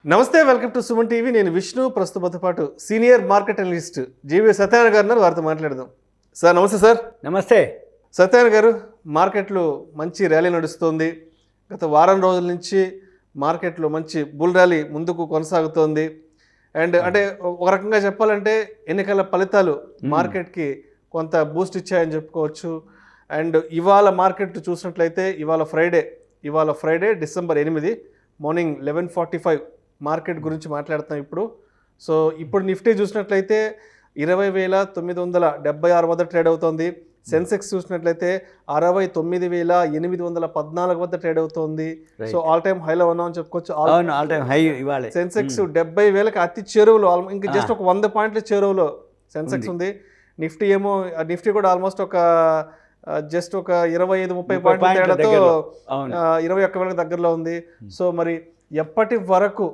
నమస్తే, welcome to Suman TV. నేను విష్ణు. ప్రస్తుతంతో పాటు సీనియర్ మార్కెట్ అనలిస్ట్ జీవి సత్యనారాయణ గారు ఉన్నారు. వారితో మాట్లాడదాం. సార్ నమస్తే. సార్ నమస్తే. సత్యనారాయణ గారు, మార్కెట్లో మంచి ర్యాలీ నడుస్తుంది. గత వారం రోజుల నుంచి మార్కెట్లో మంచి బుల్ ర్యాలీ ముందుకు కొనసాగుతోంది. అండ్ అంటే ఒక రకంగా చెప్పాలంటే ఎన్నికల ఫలితాలు మార్కెట్కి కొంత బూస్ట్ ఇచ్చాయని చెప్పుకోవచ్చు. అండ్ ఇవాళ మార్కెట్ చూసినట్లయితే ఇవాళ ఫ్రైడే డిసెంబర్ 8 మార్నింగ్ 11:45 మార్కెట్ గురించి మాట్లాడుతున్నాం ఇప్పుడు. సో ఇప్పుడు నిఫ్టీ చూసినట్లయితే 20,976 వద్ద ట్రేడ్ అవుతోంది. సెన్సెక్స్ చూసినట్లయితే 69,814 వద్ద ట్రేడ్ అవుతోంది. సో ఆల్ టైమ్ హైలో ఉన్నామని చెప్పుకోవచ్చు. సెన్సెక్స్ 70,000కి అతి చెరువులో, ఇంకా జస్ట్ ఒక 100 పాయింట్ల చెరువులో సెన్సెక్స్ ఉంది. నిఫ్టీ కూడా ఆల్మోస్ట్ ఒక జస్ట్ ఒక 25-30 పాయింట్ల తేడాతో 21,000 దగ్గరలో ఉంది. సో మరి ఎప్పటి వరకు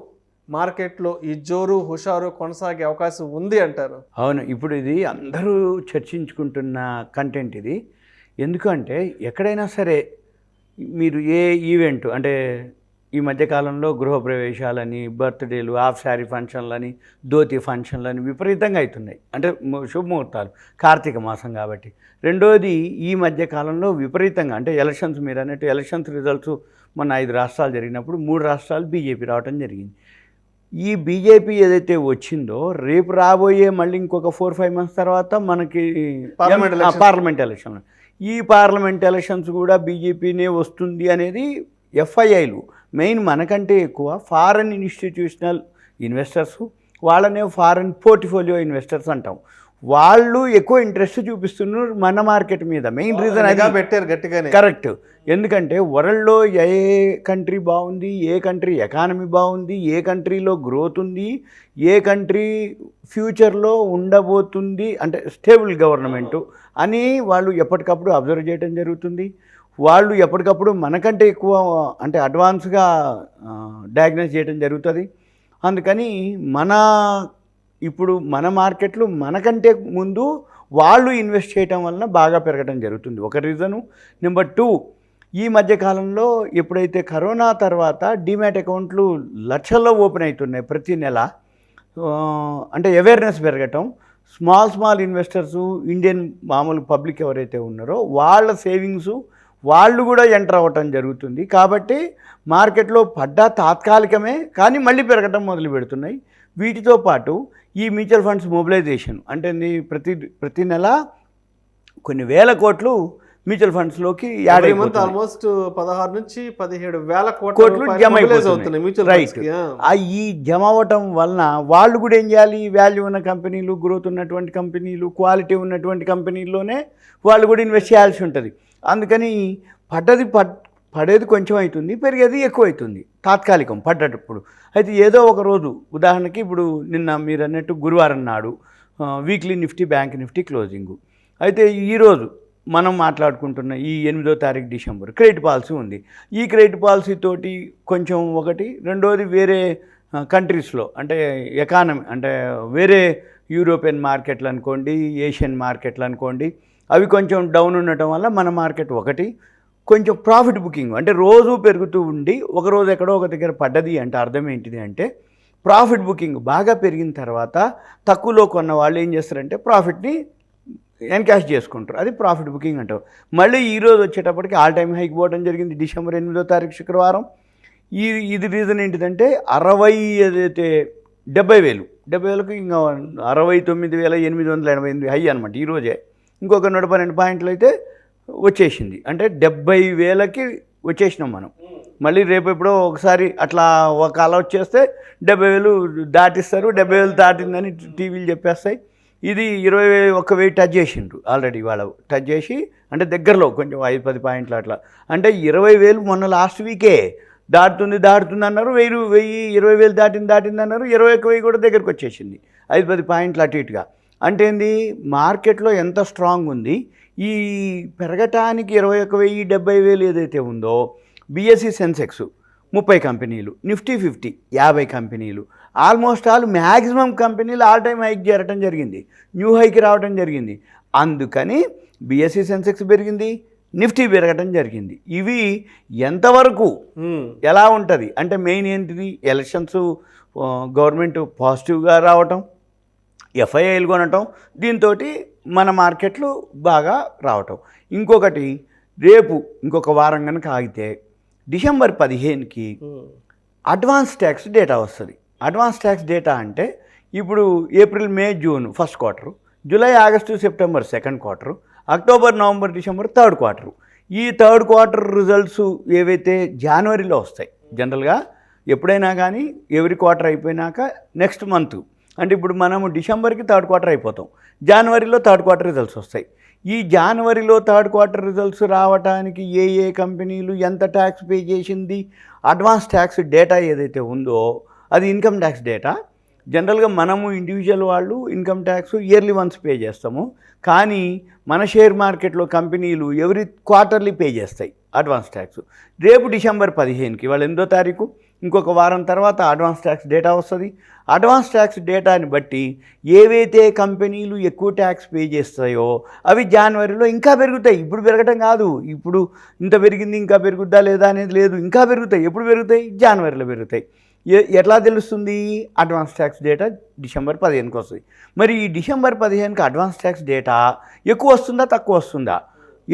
మార్కెట్లో ఈ జోరు హుషారు కొనసాగే అవకాశం ఉంది అంటారు? అవును, ఇప్పుడు ఇది అందరూ చర్చించుకుంటున్న కంటెంట్ ఇది. ఎందుకంటే ఎక్కడైనా సరే మీరు ఏ ఈవెంట్ అంటే ఈ మధ్యకాలంలో గృహప్రవేశాలని, బర్త్డేలు, హాఫ్ శారీ ఫంక్షన్లని, ధోతి ఫంక్షన్లని విపరీతంగా అవుతున్నాయి. అంటే శుభముహూర్తాలు, కార్తీక మాసం కాబట్టి. రెండోది ఈ మధ్యకాలంలో విపరీతంగా అంటే ఎలక్షన్స్, మీరు అన్నట్టు ఎలక్షన్స్ రిజల్ట్స్ మొన్న 5 రాష్ట్రాలు జరిగినప్పుడు 3 రాష్ట్రాలు బీజేపీ రావడం జరిగింది. ఈ బీజేపీ ఏదైతే వచ్చిందో రేపు రాబోయే మళ్ళీ ఇంకొక 4-5 మంత్స్ తర్వాత మనకి పార్లమెంట్ ఎలక్షన్. ఈ పార్లమెంట్ ఎలక్షన్స్ కూడా బీజేపీనే వస్తుంది అనేది ఎఫ్ఐఐలు మెయిన్. మనకంటే ఎక్కువ ఫారెన్ ఇన్స్టిట్యూషనల్ ఇన్వెస్టర్స్, వాళ్ళనే ఫారెన్ పోర్ట్ఫోలియో ఇన్వెస్టర్స్ అంటాం. వాళ్ళు ఎక్కువ ఇంట్రెస్ట్ చూపిస్తున్నారు మన మార్కెట్ మీద. మెయిన్ రీజన్ అదిగా పెట్టారు గట్టిగానే. కరెక్ట్. ఎందుకంటే వరల్డ్లో ఏ కంట్రీ బాగుంది, ఏ కంట్రీ ఎకానమీ బాగుంది, ఏ కంట్రీలో గ్రోత్ ఉంది, ఏ కంట్రీ ఫ్యూచర్లో ఉండబోతుంది, అంటే స్టేబుల్ గవర్నమెంటు అని వాళ్ళు ఎప్పటికప్పుడు అబ్జర్వ్ చేయడం జరుగుతుంది. వాళ్ళు ఎప్పటికప్పుడు మనకంటే ఎక్కువ అంటే అడ్వాన్స్గా డయాగ్నోస్ చేయడం జరుగుతుంది. అందుకని ఇప్పుడు మన మార్కెట్లు మనకంటే ముందు వాళ్ళు ఇన్వెస్ట్ చేయటం వలన బాగా పెరగడం జరుగుతుంది. ఒక రీజను. నెంబర్ 2, ఈ మధ్యకాలంలో ఎప్పుడైతే కరోనా తర్వాత డిమ్యాట్ అకౌంట్లు లక్షల్లో ఓపెన్ అవుతున్నాయి ప్రతి నెల, అంటే అవేర్నెస్ పెరగటం, స్మాల్ ఇన్వెస్టర్సు, ఇండియన్ మామూలు పబ్లిక్ ఎవరైతే ఉన్నారో వాళ్ళ సేవింగ్సు వాళ్ళు కూడా ఎంటర్ అవ్వటం జరుగుతుంది. కాబట్టి మార్కెట్లో పడ్డా తాత్కాలికమే కానీ మళ్ళీ పెరగటం మొదలు పెడుతున్నాయి. వీటితో పాటు ఈ మ్యూచువల్ ఫండ్స్ మొబిలైజేషన్ అంటే ప్రతి నెల కొన్ని వేల కోట్లు మ్యూచువల్ ఫండ్స్లోకి యాడ్ అయిపోతుంది. ఆల్మోస్ట్ 16 నుంచి 17 వేల కోట్లు జమ అయిపోతున్నాయి. రైట్. ఈ జమ అవ్వటం వలన వాళ్ళు కూడా ఏం చేయాలి, వాల్యూ ఉన్న కంపెనీలు, గ్రోత్ ఉన్నటువంటి కంపెనీలు, క్వాలిటీ ఉన్నటువంటి కంపెనీల్లోనే వాళ్ళు కూడా ఇన్వెస్ట్ చేయాల్సి ఉంటుంది. అందుకని పడేది కొంచెం అవుతుంది, పెరిగేది ఎక్కువ అవుతుంది తాత్కాలికం పడ్డప్పుడు. అయితే ఏదో ఒక రోజు, ఉదాహరణకి ఇప్పుడు నిన్న మీరు అన్నట్టు గురువారం నాడు వీక్లీ నిఫ్టీ, బ్యాంక్ నిఫ్టీ క్లోజింగు. అయితే ఈరోజు మనం మాట్లాడుకుంటున్న ఈ 8వ తారీఖు డిసెంబర్ క్రెడిట్ పాలసీ ఉంది. ఈ క్రెడిట్ పాలసీ తోటి కొంచెం ఒకటి. రెండోది వేరే కంట్రీస్లో అంటే ఎకానమీ అంటే వేరే యూరోపియన్ మార్కెట్లు అనుకోండి, ఏషియన్ మార్కెట్లు అనుకోండి, అవి కొంచెం డౌన్ ఉండటం వల్ల మన మార్కెట్ ఒకటి కొంచెం ప్రాఫిట్ బుకింగ్ అంటే రోజు పెరుగుతూ ఉండి ఒకరోజు ఎక్కడో ఒక దగ్గర పడ్డది అంటే అర్థం ఏంటిది అంటే ప్రాఫిట్ బుకింగ్ బాగా పెరిగిన తర్వాత తక్కువలో కొన్న వాళ్ళు ఏం చేస్తారంటే ప్రాఫిట్ని ఎన్కాష్ చేసుకుంటారు. అది ప్రాఫిట్ బుకింగ్ అంటారు. మళ్ళీ ఈరోజు వచ్చేటప్పటికి ఆల్ టైమ్ హైక్ పోవడం జరిగింది డిసెంబర్ 8వ తారీఖు శుక్రవారం. ఇది రీజన్ ఏంటిదంటే 70,000కి ఇంకా 69,888 హై అనమాట ఈరోజే. ఇంకొక 112 పాయింట్లు అయితే వచ్చేసింది. అంటే 70,000కి వచ్చేసినాం మనం. మళ్ళీ రేపు ఎప్పుడో ఒకసారి అట్లా ఒక అలా వచ్చేస్తే 70,000 దాటిస్తారు. 70,000 దాటిందని టీవీలు చెప్పేస్తాయి. ఇది 21,000 టచ్ చేసిండ్రు ఆల్రెడీ. వాళ్ళు టచ్ చేసి అంటే దగ్గరలో కొంచెం 5-10 పాయింట్లు అట్లా. అంటే 20,000 మొన్న లాస్ట్ వీకే దాటుతుంది అన్నారు. 20,000 దాటింది అన్నారు. 21,000 కూడా దగ్గరకు వచ్చేసింది. 5-10 పాయింట్లు అటు ఇటుగా. అంటే ఏంది, మార్కెట్లో ఎంత స్ట్రాంగ్ ఉంది. ఈ పెరగటానికి 21,000, 70,000 ఏదైతే ఉందో, బిఎస్సి సెన్సెక్స్ 30 కంపెనీలు, నిఫ్టీ 50 50 కంపెనీలు, ఆల్మోస్ట్ ఆల్ మ్యాక్సిమం కంపెనీలు ఆల్ టైమ్ హైక్ చేరటం జరిగింది, న్యూ హైకి రావడం జరిగింది. అందుకని బిఎస్సి సెన్సెక్స్ పెరిగింది, నిఫ్టీ పెరగటం జరిగింది. ఇవి ఎంతవరకు ఎలా ఉంటుంది అంటే మెయిన్ ఏంటిది, ఎలక్షన్స్ గవర్నమెంట్ పాజిటివ్గా రావటం, ఎఫ్ఐఐలు కొనటం, దీంతో మన మార్కెట్లు బాగా రావటం. ఇంకొకటి, రేపు ఇంకొక వారం కనుక ఆగితే డిసెంబర్ 15కి అడ్వాన్స్ ట్యాక్స్ డేటా వస్తుంది. అడ్వాన్స్ ట్యాక్స్ డేటా అంటే ఇప్పుడు April, May, June first quarter, July, August, September second quarter, October, November, December third quarter. ఈ థర్డ్ క్వార్టర్ రిజల్ట్స్ ఏవైతే జనవరిలో వస్తాయి, జనరల్గా ఎప్పుడైనా కానీ ఎవ్రీ క్వార్టర్ అయిపోయినాక నెక్స్ట్ మంత్, అంటే ఇప్పుడు మనము డిసెంబర్కి థర్డ్ క్వార్టర్ అయిపోతాం, జనవరిలో థర్డ్ క్వార్టర్ రిజల్ట్స్ వస్తాయి. ఈ జనవరిలో థర్డ్ క్వార్టర్ రిజల్ట్స్ రావడానికి ఏ కంపెనీలు ఎంత ట్యాక్స్ పే చేసింది, అడ్వాన్స్ ట్యాక్స్ డేటా ఏదైతే ఉందో అది ఇన్కమ్ ట్యాక్స్ డేటా. జనరల్గా మనము ఇండివిజువల్ వాళ్ళు income tax yearly once pay చేస్తాము, కానీ మన షేర్ మార్కెట్లో కంపెనీలు ఎవ్రీ క్వార్టర్లీ పే చేస్తాయి అడ్వాన్స్ ట్యాక్స్. రేపు డిసెంబర్ 15కి, వాళ్ళు 8వ తారీఖు, ఇంకొక వారం తర్వాత అడ్వాన్స్ ట్యాక్స్ డేటా వస్తుంది. అడ్వాన్స్ ట్యాక్స్ డేటాని బట్టి ఏవైతే కంపెనీలు ఎక్కువ ట్యాక్స్ పే చేస్తాయో అవి జనవరిలో ఇంకా పెరుగుతాయి. ఇప్పుడు పెరగటం కాదు, ఇప్పుడు ఇంత పెరిగింది ఇంకా పెరుగుద్దా లేదా అనేది లేదు, ఇంకా పెరుగుతాయి. ఎప్పుడు పెరుగుతాయి? జనవరిలో పెరుగుతాయి. ఎట్లా తెలుస్తుంది? అడ్వాన్స్ ట్యాక్స్ డేటా డిసెంబర్ 15కి వస్తుంది. మరి ఈ డిసెంబర్ 15కి అడ్వాన్స్ ట్యాక్స్ డేటా ఎక్కువ వస్తుందా తక్కువ వస్తుందా?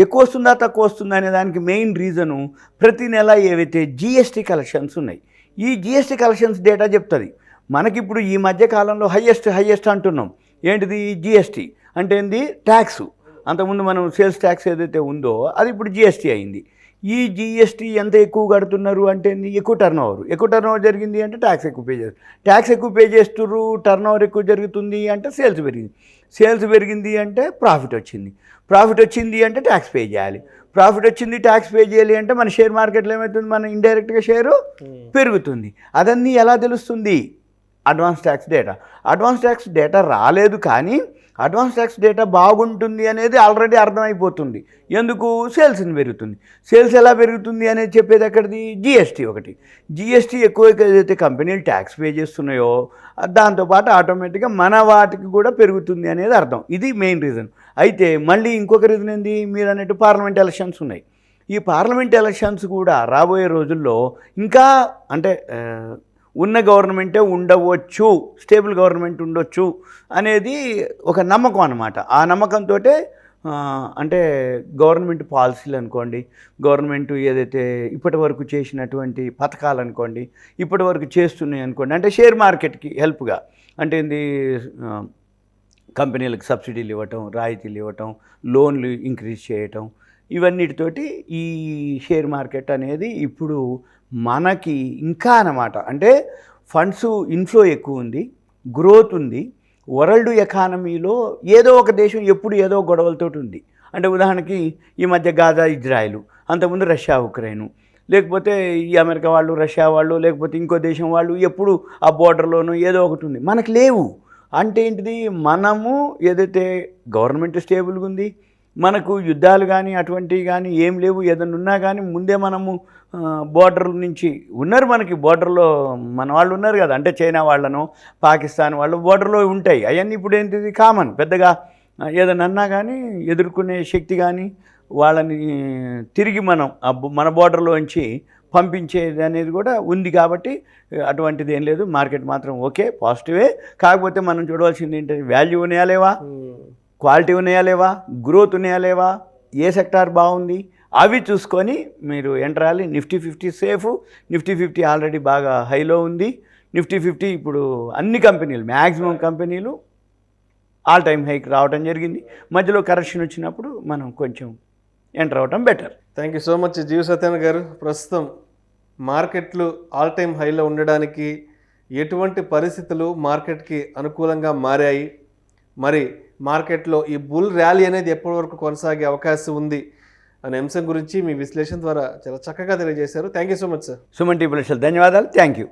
ఎక్కువ వస్తుందా తక్కువ వస్తుందా అనే దానికి మెయిన్ రీజను ప్రతి నెల ఏవైతే జిఎస్టీ కలెక్షన్స్ ఉన్నాయి, ఈ జిఎస్టీ కలెక్షన్స్ డేటా చెప్తుంది. మనకిప్పుడు ఈ మధ్య కాలంలో హైయెస్ట్ అంటున్నాం. ఏంటిది? జిఎస్టీ అంటే ఏంది? ట్యాక్స్. అంతకుముందు మనం సేల్స్ ట్యాక్స్ ఏదైతే ఉందో అది ఇప్పుడు జిఎస్టీ అయింది. ఈ జిఎస్టీ ఎంత ఎక్కువ కడుతున్నారు అంటే ఎక్కువ టర్న్ ఓవర్ జరిగింది అంటే ట్యాక్స్ ఎక్కువ పే చేస్తారు. ట్యాక్స్ ఎక్కువ పే చేస్తున్నారు, టర్న్ ఓవర్ ఎక్కువ జరుగుతుంది అంటే సేల్స్ పెరిగింది అంటే ప్రాఫిట్ వచ్చింది అంటే ట్యాక్స్ పే చేయాలి. ప్రాఫిట్ వచ్చింది, ట్యాక్స్ పే చేయాలి అంటే మన షేర్ మార్కెట్లో ఏమవుతుంది? మన ఇండైరెక్ట్గా షేరు పెరుగుతుంది. అదన్నీ ఎలా తెలుస్తుంది? అడ్వాన్స్ ట్యాక్స్ డేటా రాలేదు, కానీ అడ్వాన్స్ ట్యాక్స్ డేటా బాగుంటుంది అనేది ఆల్రెడీ అర్థమైపోతుంది. ఎందుకు? సేల్స్ని పెరుగుతుంది. సేల్స్ ఎలా పెరుగుతుంది అనేది చెప్పేది ఎక్కడిది? జిఎస్టీ ఎక్కువ ఏదైతే కంపెనీలు ట్యాక్స్ పే చేస్తున్నాయో దాంతోపాటు ఆటోమేటిక్గా మన వాటికి కూడా పెరుగుతుంది అనేది అర్థం. ఇది మెయిన్ రీజన్. అయితే మళ్ళీ ఇంకొక రీజన్ ఏంది? మీరు అన్నట్టు పార్లమెంట్ ఎలక్షన్స్ ఉన్నాయి. ఈ పార్లమెంట్ ఎలక్షన్స్ కూడా రాబోయే రోజుల్లో ఇంకా అంటే ఉన్న గవర్నమెంటే ఉండవచ్చు, స్టేబుల్ గవర్నమెంట్ ఉండొచ్చు అనేది ఒక నమ్మకం అన్నమాట. ఆ నమ్మకంతో అంటే గవర్నమెంట్ పాలసీలు అనుకోండి, గవర్నమెంట్ ఏదైతే ఇప్పటి వరకు చేసినటువంటి పథకాలు అనుకోండి, ఇప్పటి వరకు చేస్తున్నాయి అనుకోండి, అంటే షేర్ మార్కెట్కి హెల్ప్గా, అంటే ఏంది, కంపెనీలకు సబ్సిడీలు ఇవ్వటం, రాయితీలు ఇవ్వటం, లోన్లు ఇంక్రీజ్ చేయటం, ఇవన్నిటితోటి ఈ షేర్ మార్కెట్ అనేది ఇప్పుడు మనకి ఇంకా అన్నమాట. అంటే ఫండ్స్ ఇన్ఫ్లో ఎక్కువ ఉంది, గ్రోత్ ఉంది. వరల్డ్ ఎకానమీలో ఏదో ఒక దేశం ఎప్పుడు ఏదో గొడవలతో ఉంది. అంటే ఉదాహరణకి ఈ మధ్య గాజా, ఇజ్రాయిల్, అంతకుముందు రష్యా, ఉక్రెయిన్, లేకపోతే ఈ అమెరికా వాళ్ళు, రష్యా వాళ్ళు, లేకపోతే ఇంకో దేశం వాళ్ళు, ఎప్పుడు ఆ బోర్డర్లోనూ ఏదో ఒకటి ఉంది. మనకు లేవు. అంటే ఏంటిది? మనము ఏదైతే గవర్నమెంట్ స్టేబుల్గా ఉంది, మనకు యుద్ధాలు కానీ అటువంటివి కానీ ఏం లేవు. ఏదైనా ఉన్నా కానీ ముందే మనము బోర్డర్ నుంచి ఉన్నారు, మనకి బోర్డర్లో మన వాళ్ళు ఉన్నారు కదా, అంటే చైనా వాళ్ళను, పాకిస్తాన్ వాళ్ళు బోర్డర్లో ఉంటాయి. అవన్నీ ఇప్పుడు ఏంటిది? కామన్. పెద్దగా ఏదైనా అన్నా కానీ ఎదుర్కొనే శక్తి కానీ వాళ్ళని తిరిగి మనం మన బోర్డర్లోంచి పంపించేది అనేది కూడా ఉంది. కాబట్టి అటువంటిది ఏం లేదు. మార్కెట్ మాత్రం ఓకే, పాజిటివే. కాకపోతే మనం చూడవలసింది ఏంటంటే వాల్యూ ఉన్నాయా లేవా, క్వాలిటీ ఉన్నాయా లేవా, గ్రోత్ ఉన్నాయా లేవా, ఏ సెక్టార్ బాగుంది, అవి చూసుకొని మీరు ఎంటర్ అవ్వాలి. Nifty 50 safe. నిఫ్టీ 50 ఆల్రెడీ బాగా హైలో ఉంది. నిఫ్టీ 50 ఇప్పుడు అన్ని కంపెనీలు, మ్యాక్సిమం కంపెనీలు ఆల్ టైమ్ హైకి రావడం జరిగింది. మధ్యలో కరెక్షన్ వచ్చినప్పుడు మనం కొంచెం ఎంటర్ అవ్వటం better. Thank you so much జీవ సత్యనారాయణ గారు. ప్రస్తుతం మార్కెట్లు ఆల్ టైమ్ హైలో ఉండడానికి ఎటువంటి పరిస్థితులు మార్కెట్కి అనుకూలంగా మారాయి, మరి మార్కెట్లో ఈ బుల్ ర్యాలీ అనేది ఎప్పటి వరకు కొనసాగే అవకాశం ఉంది అనే అంశం గురించి మీ విశ్లేషణ ద్వారా చాలా చక్కగా తెలియజేశారు. Thank you so much sir. Suman TV ధన్యవాదాలు. Thank you.